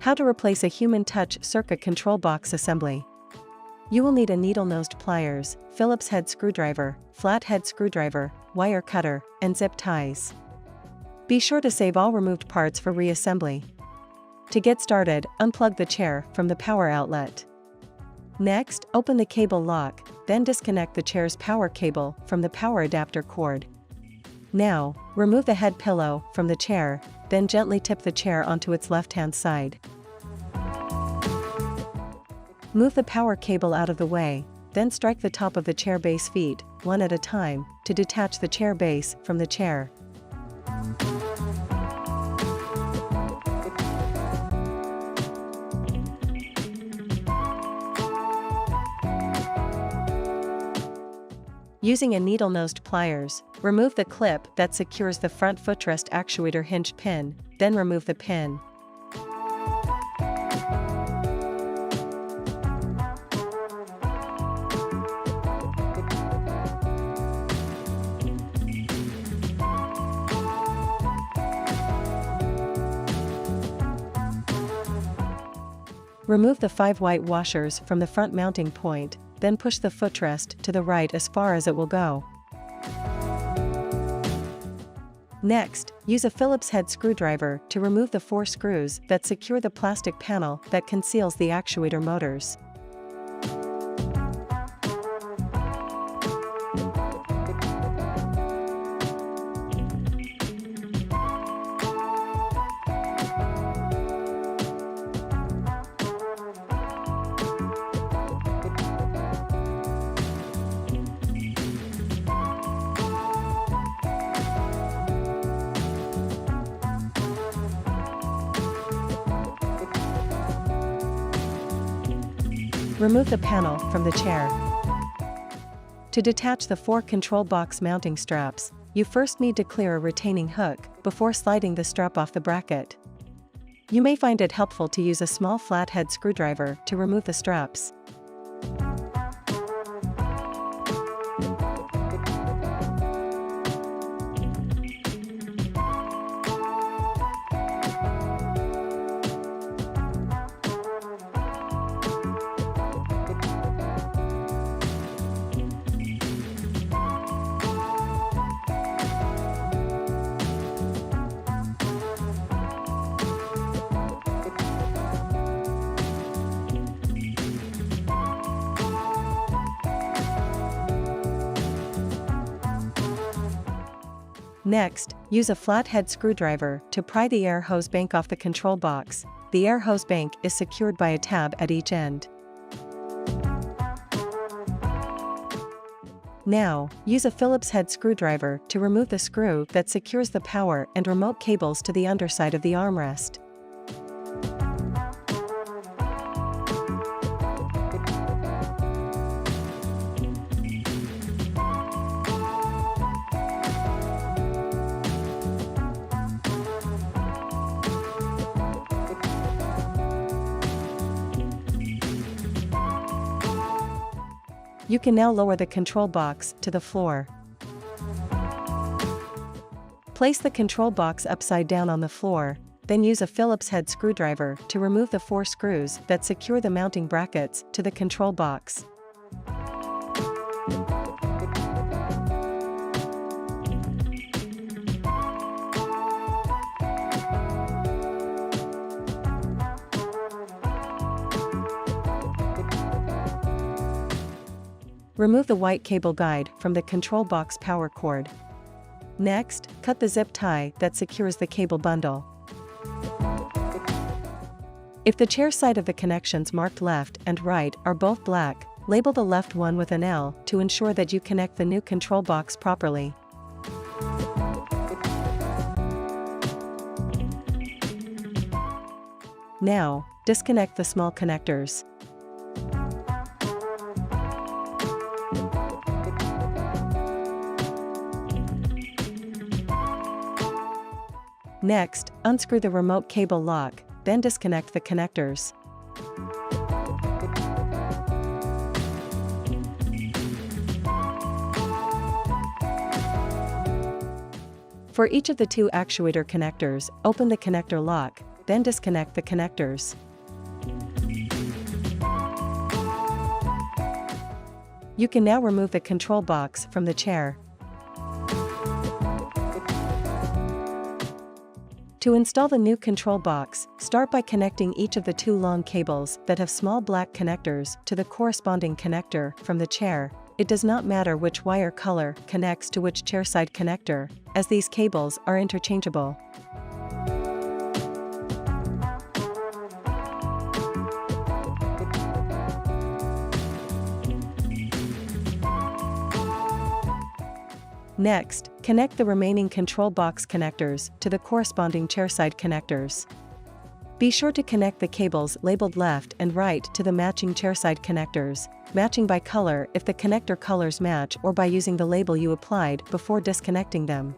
How to replace a human touch Circa control box assembly. You will need a needle-nosed pliers, Phillips head screwdriver, flathead screwdriver, wire cutter, and zip ties. Be sure to save all removed parts for reassembly. To get started, unplug the chair from the power outlet. Next, open the cable lock, then disconnect the chair's power cable from the power adapter cord. Now, remove the head pillow from the chair, then gently tip the chair onto its left-hand side. Move the power cable out of the way, then strike the top of the chair base feet, one at a time, to detach the chair base from the chair. Using a needle-nosed pliers, remove the clip that secures the front footrest actuator hinge pin, then remove the pin. Remove the 5 white washers from the front mounting point, then push the footrest to the right as far as it will go. Next, use a Phillips head screwdriver to remove the 4 screws that secure the plastic panel that conceals the actuator motors. Remove the panel from the chair. To detach the 4 control box mounting straps, you first need to clear a retaining hook before sliding the strap off the bracket. You may find it helpful to use a small flathead screwdriver to remove the straps. Next, use a flathead screwdriver to pry the air hose bank off the control box. The air hose bank is secured by a tab at each end. Now, use a Phillips head screwdriver to remove the screw that secures the power and remote cables to the underside of the armrest. You can now lower the control box to the floor. Place the control box upside down on the floor, then use a Phillips head screwdriver to remove the 4 screws that secure the mounting brackets to the control box. Remove the white cable guide from the control box power cord. Next, cut the zip tie that secures the cable bundle. If the chair side of the connections marked left and right are both black, label the left one with an L to ensure that you connect the new control box properly. Now, disconnect the small connectors. Next, unscrew the remote cable lock, then disconnect the connectors. For each of the 2 actuator connectors, open the connector lock, then disconnect the connectors. You can now remove the control box from the chair. To install the new control box, start by connecting each of the two long cables that have small black connectors to the corresponding connector from the chair. It does not matter which wire color connects to which chairside connector, as these cables are interchangeable. Next, connect the remaining control box connectors to the corresponding chairside connectors. Be sure to connect the cables labeled left and right to the matching chairside connectors, matching by color if the connector colors match or by using the label you applied before disconnecting them.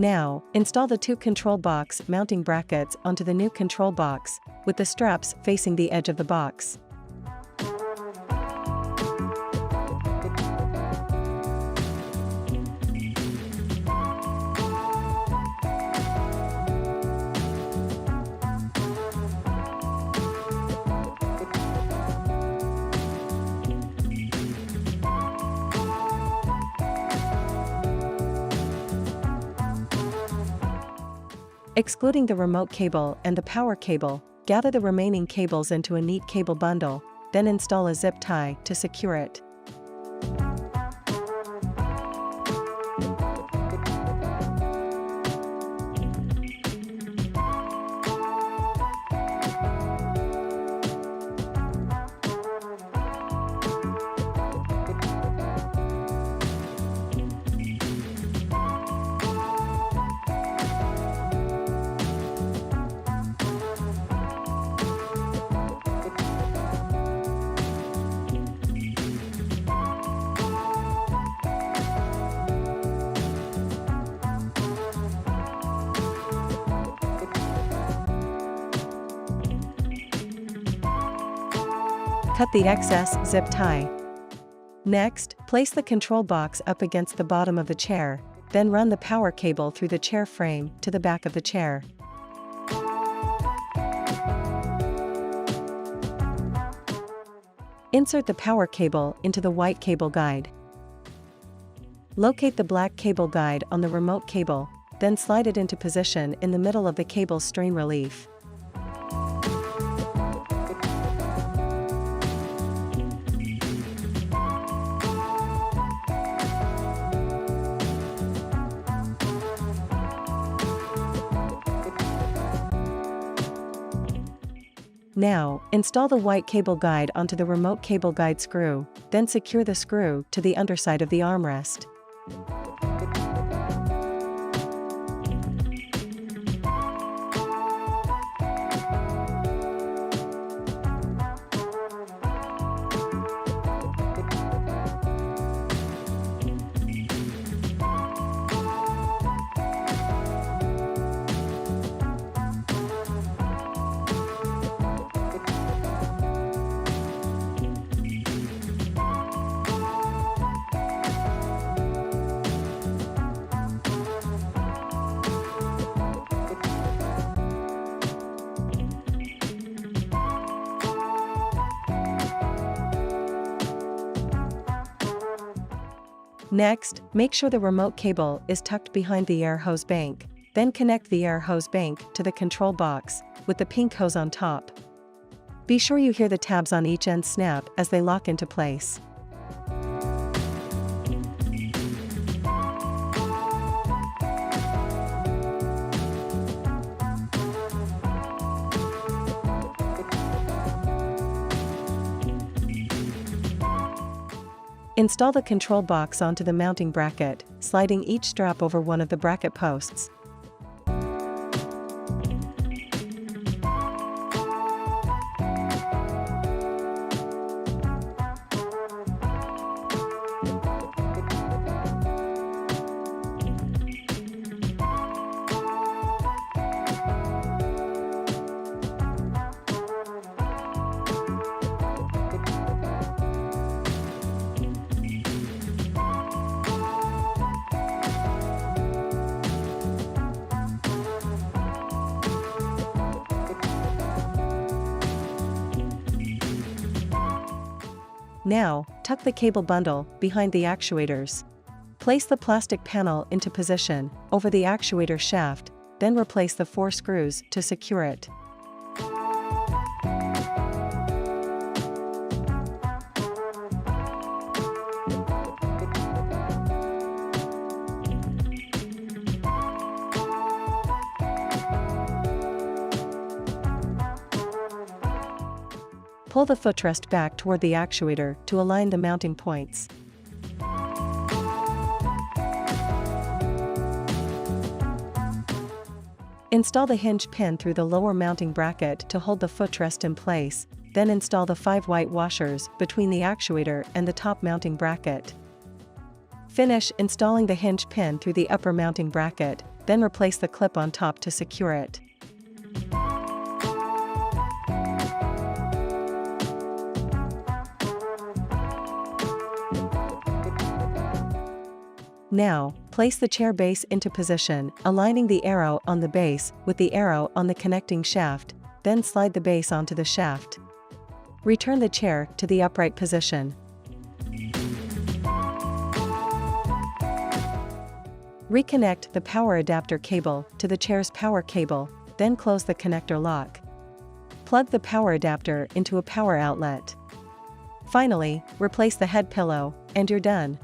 Now, install the two control box mounting brackets onto the new control box, with the straps facing the edge of the box. Excluding the remote cable and the power cable, gather the remaining cables into a neat cable bundle, then install a zip tie to secure it. Cut the excess zip tie. Next, place the control box up against the bottom of the chair, then run the power cable through the chair frame to the back of the chair. Insert the power cable into the white cable guide. Locate the black cable guide on the remote cable, then slide it into position in the middle of the cable's strain relief. Now, install the white cable guide onto the remote cable guide screw, then secure the screw to the underside of the armrest. Next, make sure the remote cable is tucked behind the air hose bank, then connect the air hose bank to the control box, with the pink hose on top. Be sure you hear the tabs on each end snap as they lock into place. Install the control box onto the mounting bracket, sliding each strap over one of the bracket posts. Now, tuck the cable bundle behind the actuators. Place the plastic panel into position over the actuator shaft, then replace the 4 screws to secure it. Pull the footrest back toward the actuator to align the mounting points. Install the hinge pin through the lower mounting bracket to hold the footrest in place, then install the 5 white washers between the actuator and the top mounting bracket. Finish installing the hinge pin through the upper mounting bracket, then replace the clip on top to secure it. Now, place the chair base into position, aligning the arrow on the base with the arrow on the connecting shaft, then slide the base onto the shaft. Return the chair to the upright position. Reconnect the power adapter cable to the chair's power cable, then close the connector lock. Plug the power adapter into a power outlet. Finally, replace the head pillow, and you're done.